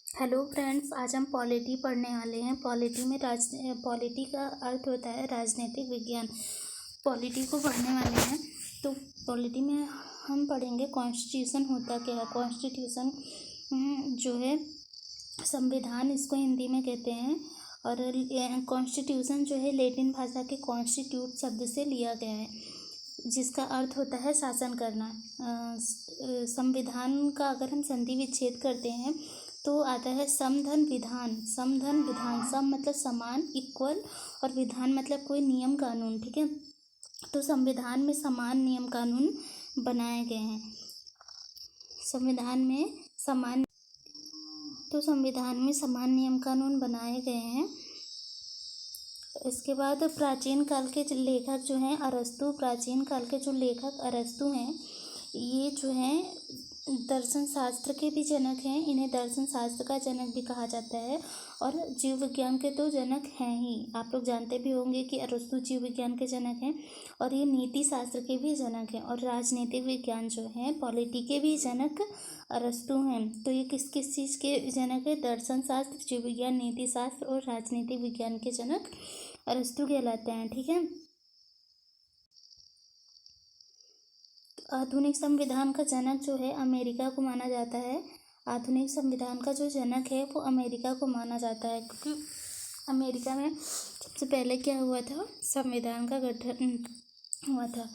Hello friends, आज हम polity पढ़ने वाले हैं। पॉलिटी का अर्थ होता है राजनीतिक विज्ञान। पॉलिटी को पढ़ने वाले हैं तो पॉलिटी में हम पढ़ेंगे कॉन्स्टिट्यूशन होता क्या है। कॉन्स्टिट्यूशन जो है संविधान, इसको हिंदी में कहते हैं। और कॉन्स्टिट्यूशन जो है लैटिन भाषा के कॉन्स्टिट्यूट शब्द से लिया गया है, जिसका अर्थ होता है शासन करना। संविधान का अगर हम संधि विच्छेद करते हैं तो आता है समधन विधान। समधन विधान, सम मतलब समान, इक्वल, और विधान मतलब कोई नियम कानून। ठीक है, तो संविधान में समान नियम कानून बनाए गए हैं। संविधान में समान नियम कानून बनाए गए हैं। इसके बाद प्राचीन काल के लेखक जो हैं अरस्तु हैं। ये जो हैं दर्शन शास्त्र के भी जनक हैं। इन्हें दर्शन शास्त्र का जनक भी कहा जाता है, और जीव विज्ञान के तो जनक हैं ही। आप लोग जानते भी होंगे कि अरस्तु जीव विज्ञान के जनक हैं, और ये नीति शास्त्र के भी जनक हैं। और राजनीतिक विज्ञान जो है पॉलिटी के भी जनक अरस्तु हैं। तो ये किस किस चीज़ के जनक है? दर्शन शास्त्र, जीव विज्ञान, नीति शास्त्र और राजनीतिक विज्ञान के जनक अरस्तु कहलाते हैं। ठीक है, आधुनिक संविधान का जनक जो है अमेरिका को माना जाता है। आधुनिक संविधान का जो जनक है वो अमेरिका को माना जाता है, क्योंकि अमेरिका में सबसे पहले क्या हुआ था? संविधान का गठन हुआ था।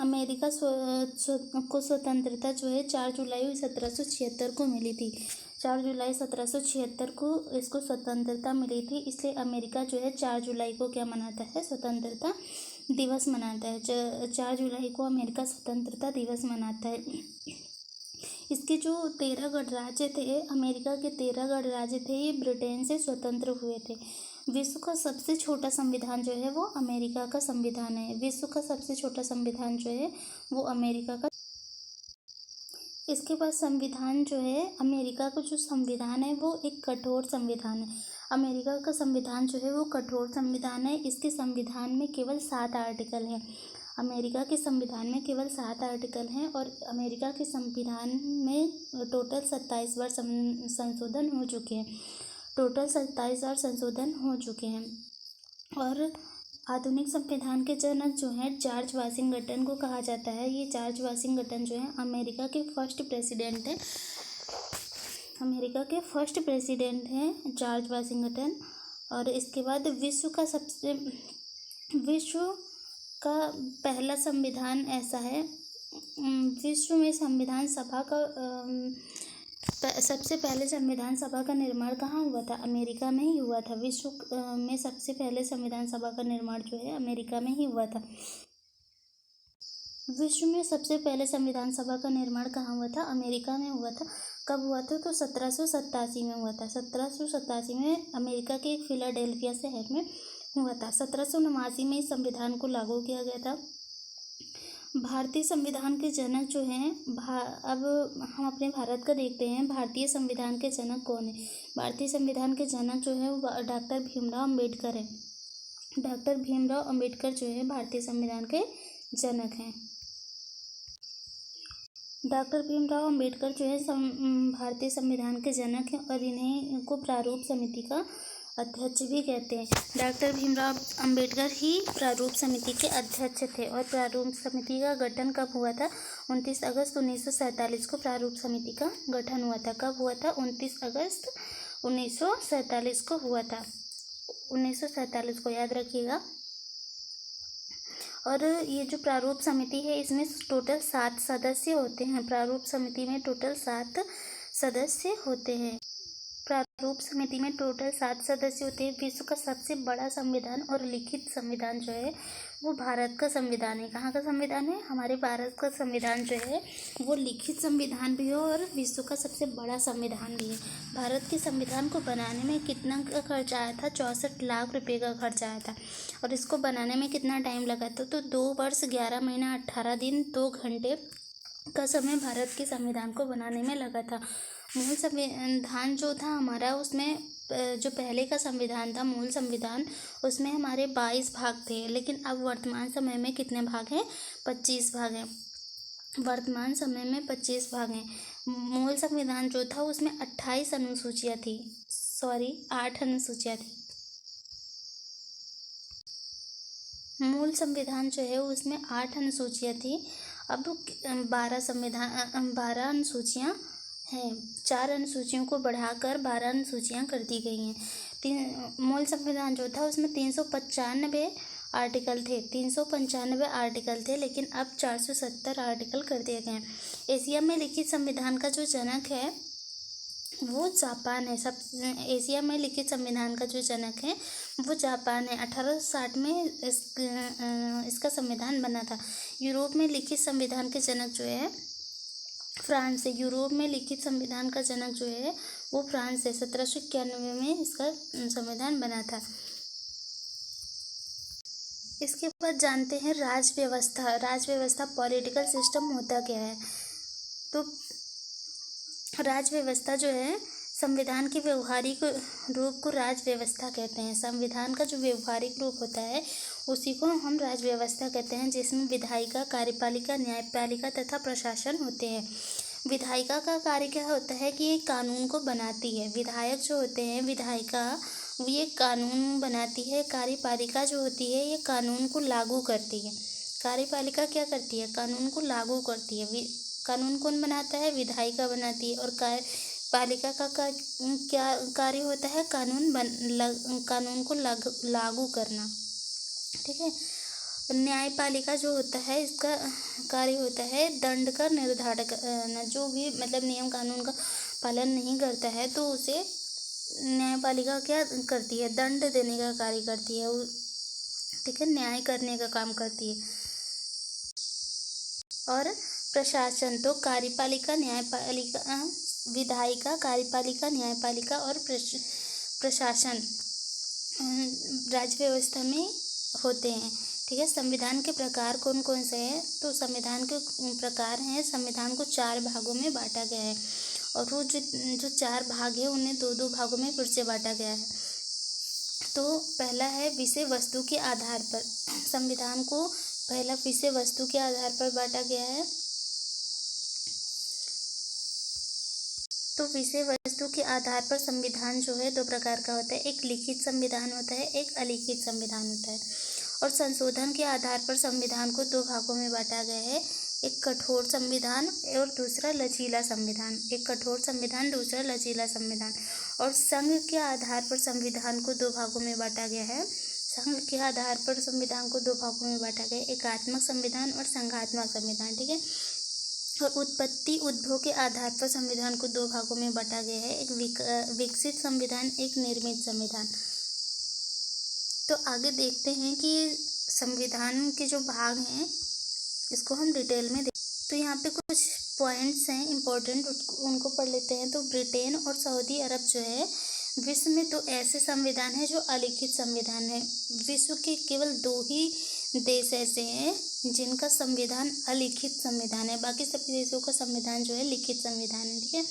अमेरिका को स्वतंत्रता जो है 4 जुलाई 1776 को मिली थी। 4 जुलाई 1776 को इसको स्वतंत्रता मिली थी। इसलिए अमेरिका जो है 4 जुलाई को क्या मनाता है? स्वतंत्रता दिवस मनाता है। 4 जुलाई को अमेरिका स्वतंत्रता दिवस मनाता है। इसके जो 13 गणराज्य थे, अमेरिका के 13 गणराज्य थे, ये ब्रिटेन से स्वतंत्र हुए थे। विश्व का सबसे छोटा संविधान जो है वो अमेरिका का संविधान है। विश्व का सबसे छोटा संविधान जो है वो अमेरिका का। इसके बाद संविधान जो है, अमेरिका का जो संविधान है वो एक कठोर संविधान है। अमेरिका का संविधान जो है वो कठोर संविधान है। इसके संविधान में केवल 7 आर्टिकल हैं। अमेरिका के संविधान में केवल 7 आर्टिकल हैं, और अमेरिका के संविधान में टोटल 27 बार संशोधन हो चुके हैं। और आधुनिक संविधान के जनक जो हैं जॉर्ज वाशिंगटन को कहा जाता है। ये जॉर्ज वाशिंगटन जो है अमेरिका के फर्स्ट प्रेसिडेंट हैं जॉर्ज वाशिंगटन। और इसके बाद विश्व का पहला संविधान ऐसा है। विश्व में संविधान सभा का सबसे पहले संविधान सभा का निर्माण कहाँ हुआ था? अमेरिका में ही हुआ था। विश्व में सबसे पहले संविधान सभा का निर्माण जो है अमेरिका में ही हुआ था। विश्व में सबसे पहले संविधान सभा का निर्माण कहाँ हुआ था? अमेरिका में हुआ था। कब हुआ था? तो 1787 में हुआ था। 1787 में अमेरिका के एक फिलाडेल्फिया शहर में हुआ था। 1789 में इस संविधान को लागू किया गया था। भारतीय संविधान के जनक जो हैं, अब हम अपने भारत का देखते हैं। भारतीय संविधान के जनक कौन है? भारतीय संविधान के जनक जो है वो डॉक्टर भीमराव अम्बेडकर है। डॉक्टर भीमराव अम्बेडकर जो है भारतीय संविधान के जनक हैं। डॉक्टर भीमराव अम्बेडकर जो है भारतीय संविधान के जनक हैं, और इनको प्रारूप समिति का अध्यक्ष भी कहते हैं। डॉक्टर भीमराव अम्बेडकर ही प्रारूप समिति के अध्यक्ष थे। और प्रारूप समिति का गठन कब हुआ था? 29 अगस्त 1947 को प्रारूप समिति का गठन हुआ था। कब हुआ था? 29 अगस्त 1947 को हुआ था। 1947 को याद रखिएगा। और ये जो प्रारूप समिति है इसमें टोटल 7 सदस्य होते हैं। प्रारूप समिति में टोटल 7 सदस्य होते हैं। विश्व का सबसे बड़ा संविधान और लिखित संविधान जो है वो भारत का संविधान है। कहाँ का संविधान है? हमारे भारत का संविधान जो है वो लिखित संविधान भी है और विश्व का सबसे बड़ा संविधान भी है। भारत के संविधान को बनाने में कितना का खर्चा आया था? 64 लाख रुपए का खर्चा आया था। और इसको बनाने में कितना टाइम लगा था? तो 2 वर्ष 11 महीना 18 दिन 2 घंटे का समय भारत के संविधान को बनाने में लगा था। मूल संविधान जो था हमारा, उसमें जो पहले का संविधान था, मूल संविधान, उसमें हमारे 22 भाग थे। लेकिन अब वर्तमान समय में कितने भाग हैं? 25 भाग हैं। वर्तमान समय में 25 भाग हैं। मूल संविधान जो था उसमें 28 अनुसूचियाँ थी, 8 अनुसूचियाँ थी। मूल संविधान जो है उसमें 8 अनुसूचियाँ थी। अब 12 अनुसूचियाँ हैं। 4 अनुसूचियों को बढ़ाकर 12 अनुसूचियाँ कर दी गई हैं। मूल संविधान जो था उसमें 395 आर्टिकल थे, 395 आर्टिकल थे, लेकिन अब 470 आर्टिकल कर दिए गए हैं। एशिया में लिखित संविधान का जो जनक है वो जापान है। सब एशिया में लिखित संविधान का जो जनक है वो जापान है। 1860 में इसका संविधान बना था। यूरोप में लिखित संविधान के जनक जो है फ्रांस है। यूरोप में लिखित संविधान का जनक जो है वो फ्रांस है। 1791 में इसका संविधान बना था। इसके बाद जानते हैं राज व्यवस्था पॉलिटिकल सिस्टम होता क्या है। तो राज व्यवस्था जो है संविधान के व्यवहारिक रूप को राज व्यवस्था कहते हैं। संविधान का जो व्यवहारिक रूप होता है उसी को हम राज व्यवस्था कहते हैं, जिसमें विधायिका, कार्यपालिका, न्यायपालिका तथा प्रशासन होते हैं। विधायिका का कार्य क्या होता है कि ये कानून को बनाती है। विधायक जो होते हैं, विधायिका, ये कानून बनाती है। कार्यपालिका जो होती है ये कानून को लागू करती है। कार्यपालिका क्या करती है? कानून को लागू करती है। कानून कौन बनाता है? विधायिका बनाती है। और कार्यपालिका का क्या कार्य होता है? कानून को लागू करना। ठीक है। न्यायपालिका जो होता है इसका कार्य होता है दंड का निर्धारण करना। जो भी मतलब नियम कानून का पालन नहीं करता है तो उसे न्यायपालिका क्या करती है? दंड देने का कार्य करती है। ठीक है, न्याय करने का काम करती है। और प्रशासन तो कार्यपालिका, न्यायपालिका, विधायिका, कार्यपालिका, न्यायपालिका और प्रशासन राज्य व्यवस्था में होते हैं। ठीक है। संविधान के प्रकार कौन कौन से हैं? तो संविधान के प्रकार हैं, संविधान को 4 भागों में बांटा गया है और वो जो 4 भाग है उन्हें 2-2 भागों में फिर से बांटा गया है। तो पहला है विषय वस्तु के आधार पर। संविधान को पहला विषय वस्तु के आधार पर बांटा गया है। तो विषय वस्तु के आधार पर संविधान जो है 2 प्रकार का होता है। एक लिखित संविधान होता है, एक अलिखित संविधान होता है। और संशोधन के आधार पर संविधान को 2 भागों में बांटा गया है, एक कठोर संविधान और दूसरा लचीला संविधान। एक कठोर संविधान, दूसरा लचीला संविधान। और संघ के आधार पर संविधान को 2 भागों में बांटा गया है। संघ के आधार पर संविधान को 2 भागों में बांटा गया है, एकात्मक संविधान और संघात्मक संविधान। ठीक है। और उत्पत्ति उद्भव के आधार पर संविधान को 2 भागों में बांटा गया है, एक विकसित संविधान, एक निर्मित संविधान। तो आगे देखते हैं कि संविधान के जो भाग हैं इसको हम डिटेल में तो यहाँ पे कुछ पॉइंट्स हैं इम्पोर्टेंट, उनको पढ़ लेते हैं। तो ब्रिटेन और सऊदी अरब जो है विश्व में 2 ऐसे संविधान हैं जो अलिखित संविधान है। विश्व के केवल 2 ही देश ऐसे हैं जिनका संविधान अलिखित संविधान है, बाकी सभी देशों का संविधान जो है लिखित संविधान है। ठीक है।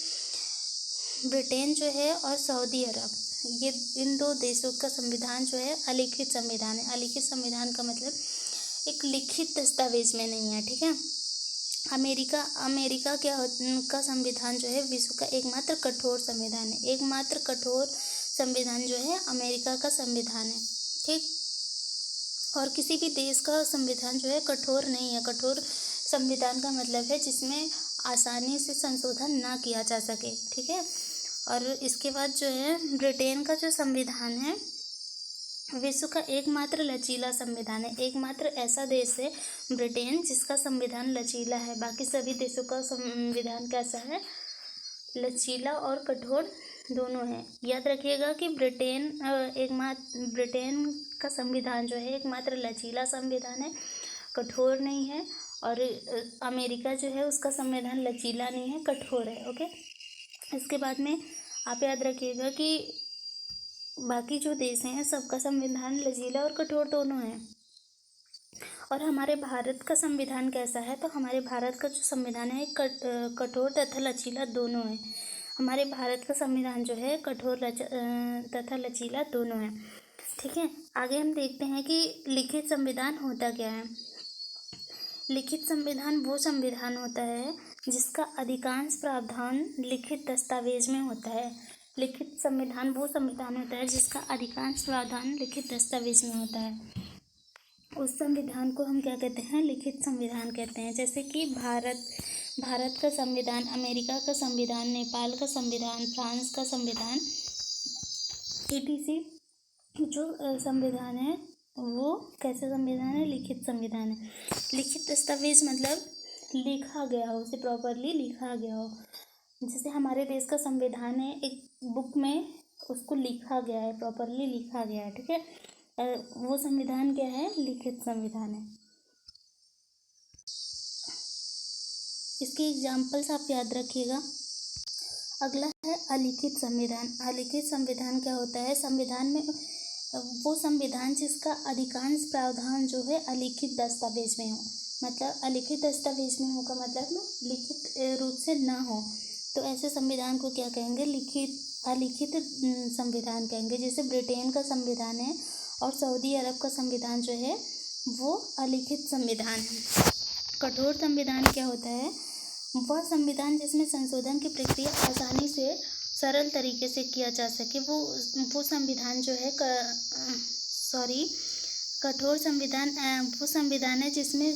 ब्रिटेन जो है और सऊदी अरब, ये इन 2 देशों का संविधान जो है अलिखित संविधान है। अलिखित संविधान का मतलब एक लिखित दस्तावेज में नहीं है। ठीक है। अमेरिका का संविधान जो है विश्व का एकमात्र कठोर संविधान है। एकमात्र कठोर संविधान जो है अमेरिका का संविधान है। ठीक। और किसी भी देश का संविधान जो है कठोर नहीं है। कठोर संविधान का मतलब है जिसमें आसानी से संशोधन ना किया जा सके। ठीक है। और इसके बाद जो है ब्रिटेन का जो संविधान है विश्व का एकमात्र लचीला संविधान है। एकमात्र ऐसा देश है ब्रिटेन जिसका संविधान लचीला है। बाकी सभी देशों का संविधान कैसा है? लचीला और कठोर दोनों है। याद रखिएगा कि ब्रिटेन का संविधान जो है एकमात्र लचीला संविधान है, कठोर नहीं है। और अमेरिका जो है उसका संविधान लचीला नहीं है, कठोर है। ओके। इसके बाद में आप याद रखिएगा कि बाकी जो देश हैं सबका संविधान लचीला और कठोर दोनों है। और हमारे भारत का संविधान कैसा है? तो हमारे भारत का जो संविधान है कठोर तथा लचीला दोनों है। हमारे भारत का संविधान जो है कठोर तथा लचीला दोनों है। ठीक है। आगे हम देखते हैं कि लिखित संविधान होता क्या है। लिखित संविधान वो संविधान होता है जिसका अधिकांश प्रावधान लिखित दस्तावेज में होता है। लिखित संविधान वो संविधान होता है जिसका अधिकांश प्रावधान लिखित दस्तावेज में होता है। उस संविधान को हम क्या कहते हैं? लिखित संविधान कहते हैं। जैसे कि भारत का संविधान, अमेरिका का संविधान, नेपाल का संविधान, फ्रांस का संविधान, etc. जो संविधान है वो कैसे संविधान है? लिखित संविधान है। लिखित दस्तावेज मतलब लिखा गया हो, उसे प्रॉपरली लिखा गया हो। जैसे हमारे देश का संविधान है, एक बुक में उसको लिखा गया है, प्रॉपरली लिखा गया है, ठीक है। वो संविधान क्या है? लिखित संविधान है। इसके एग्जाम्पल्स आप याद रखिएगा। अगला है अलिखित संविधान। अलिखित संविधान क्या होता है? संविधान में वो संविधान जिसका अधिकांश प्रावधान जो है अलिखित दस्तावेज में हो। मतलब अलिखित दस्तावेज में होगा मतलब ना लिखित रूप से ना हो, तो ऐसे संविधान को क्या कहेंगे? अलिखित संविधान कहेंगे। जैसे ब्रिटेन का संविधान है और सऊदी अरब का संविधान जो है वो अलिखित संविधान है। कठोर संविधान क्या होता है? वह संविधान जिसमें संशोधन की प्रक्रिया आसानी से सरल तरीके से किया जा सके, वो संविधान जो है कठोर संविधान वो संविधान है जिसमें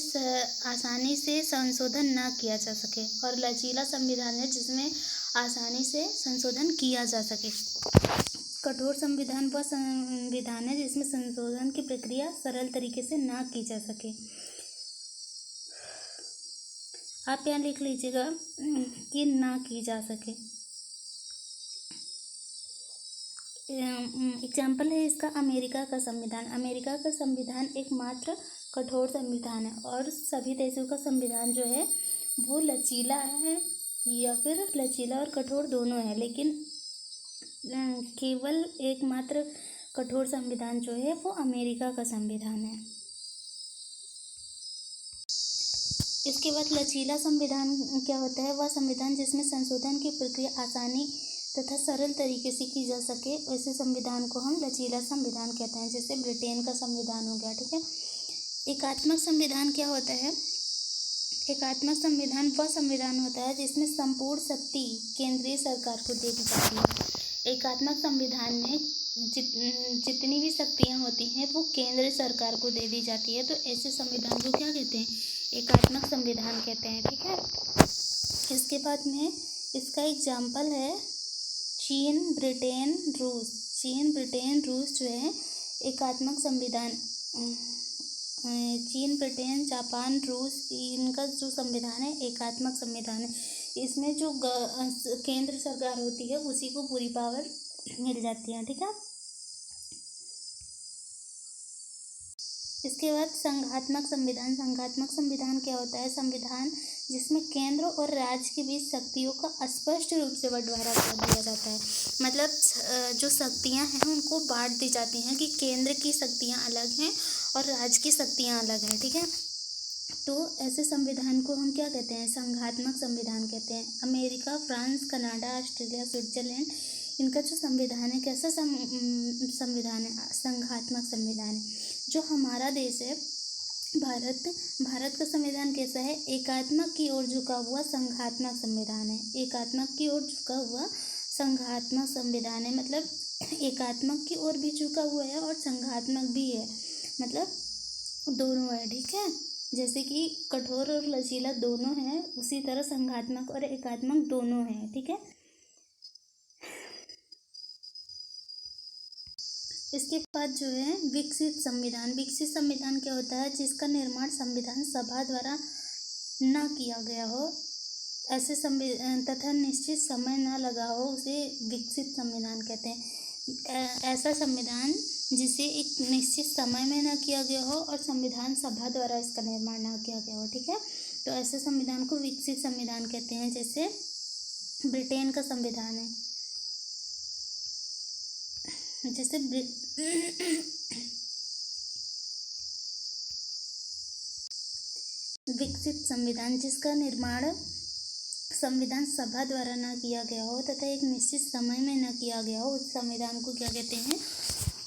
आसानी से संशोधन ना किया जा सके, और लचीला संविधान है जिसमें आसानी से संशोधन किया जा सके। कठोर संविधान वह संविधान है जिसमें संशोधन की प्रक्रिया सरल तरीके से ना की जा सके। आप यहाँ लिख लीजिएगा कि ना की जा सके। एग्जाम्पल है इसका अमेरिका का संविधान। अमेरिका का संविधान एकमात्र कठोर संविधान है, और सभी देशों का संविधान जो है वो लचीला है, या फिर लचीला और कठोर दोनों है, लेकिन केवल एकमात्र कठोर संविधान जो है वो अमेरिका का संविधान है। इसके बाद लचीला संविधान क्या होता है? वह संविधान जिसमें संशोधन की प्रक्रिया आसानी तथा सरल तरीके से की जा सके, ऐसे संविधान को हम लचीला संविधान कहते हैं। जैसे ब्रिटेन का संविधान हो गया, ठीक है। एकात्मक संविधान क्या होता है? एकात्मक संविधान वह संविधान होता है जिसमें संपूर्ण शक्ति केंद्रीय सरकार को दे दी जाती है। एकात्मक संविधान में जितनी भी शक्तियाँ होती हैं वो केंद्र सरकार को दे दी जाती है, तो ऐसे संविधान को क्या कहते हैं? एकात्मक संविधान कहते हैं, ठीक है। इसके बाद में इसका एग्जाम्पल है चीन, ब्रिटेन, रूस। चीन, ब्रिटेन, रूस जो है एकात्मक संविधान। चीन, ब्रिटेन, जापान, रूस, इनका जो संविधान है एकात्मक संविधान है। इसमें जो केंद्र सरकार होती है उसी को पूरी पावर मिल जाती है, ठीक है। इसके बाद संघात्मक संविधान। संघात्मक संविधान क्या होता है? संविधान जिसमें केंद्र और राज्य के बीच शक्तियों का स्पष्ट रूप से बंटवारा कर दिया जाता है। मतलब जो शक्तियां हैं उनको बांट दी जाती हैं कि केंद्र की शक्तियां अलग हैं और राज्य की शक्तियां अलग हैं, ठीक है। तो ऐसे संविधान को हम क्या कहते हैं? संघात्मक संविधान कहते हैं। America, France, Canada, Australia, Switzerland, इनका जो संविधान है कैसा संविधान है? संघात्मक संविधान है। जो हमारा देश है भारत का संविधान कैसा है? एकात्मक की ओर झुका हुआ संघात्मक संविधान है। एकात्मक की ओर झुका हुआ संघात्मक संविधान है, मतलब एकात्मक की ओर भी झुका हुआ है और संघात्मक भी है, मतलब दोनों है, ठीक है। जैसे कि कठोर और लचीला दोनों है, उसी तरह संघात्मक और एकात्मक दोनों है, ठीक है। इसके बाद जो है विकसित संविधान। विकसित संविधान क्या होता है? जिसका निर्माण संविधान सभा द्वारा न किया गया हो, ऐसे तथा निश्चित समय न लगा हो, उसे विकसित संविधान कहते हैं। ऐसा संविधान जिसे एक निश्चित समय में न किया गया हो और संविधान सभा द्वारा इसका निर्माण न किया गया हो, ठीक है। तो ऐसे संविधान को विकसित संविधान कहते हैं। जैसे ब्रिटेन का संविधान है, जैसे विकसित संविधान जिसका निर्माण संविधान सभा द्वारा न किया गया हो तथा एक निश्चित समय में न किया गया हो, उस संविधान को क्या कहते हैं?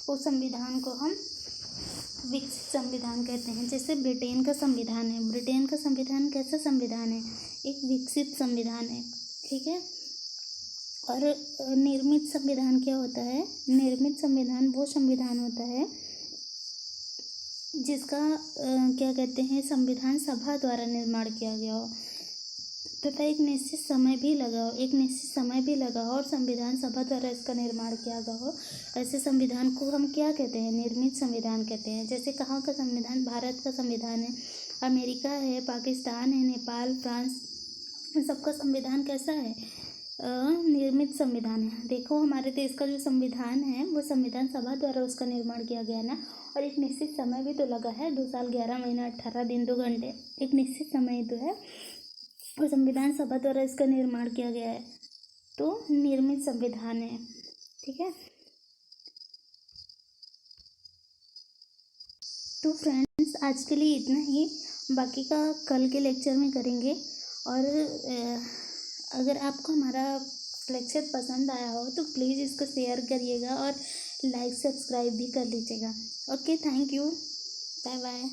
उस संविधान को हम विकसित संविधान कहते हैं। जैसे ब्रिटेन का संविधान है, ब्रिटेन का संविधान कैसा संविधान है, एक विकसित संविधान है, ठीक है। और निर्मित संविधान क्या होता है, निर्मित संविधान वो संविधान होता है जिसका क्या कहते हैं, संविधान सभा द्वारा निर्माण किया गया हो तथा एक निश्चित समय भी लगा हो, एक निश्चित समय भी लगा हो और संविधान सभा द्वारा इसका निर्माण किया गया हो, ऐसे संविधान को हम क्या कहते हैं, निर्मित संविधान कहते हैं। जैसे कहाँ का संविधान, भारत का संविधान है, अमेरिका है, पाकिस्तान है, नेपाल, फ्रांस, इन सबका संविधान कैसा है, निर्मित संविधान है। देखो हमारे देश का जो संविधान है वो संविधान सभा द्वारा उसका निर्माण किया गया ना, और एक निश्चित समय भी तो लगा है, 2 साल 11 महीना 18 दिन 2 घंटे, एक निश्चित समय तो है, और संविधान सभा द्वारा इसका निर्माण किया गया है, तो निर्मित संविधान है, ठीक है। तो फ्रेंड्स आज के लिए इतना ही, बाकी का कल के लेक्चर में करेंगे। और अगर आपको हमारा लेक्चर पसंद आया हो तो प्लीज़ इसको शेयर करिएगा और लाइक सब्सक्राइब भी कर लीजिएगा। Okay, thank you, bye bye.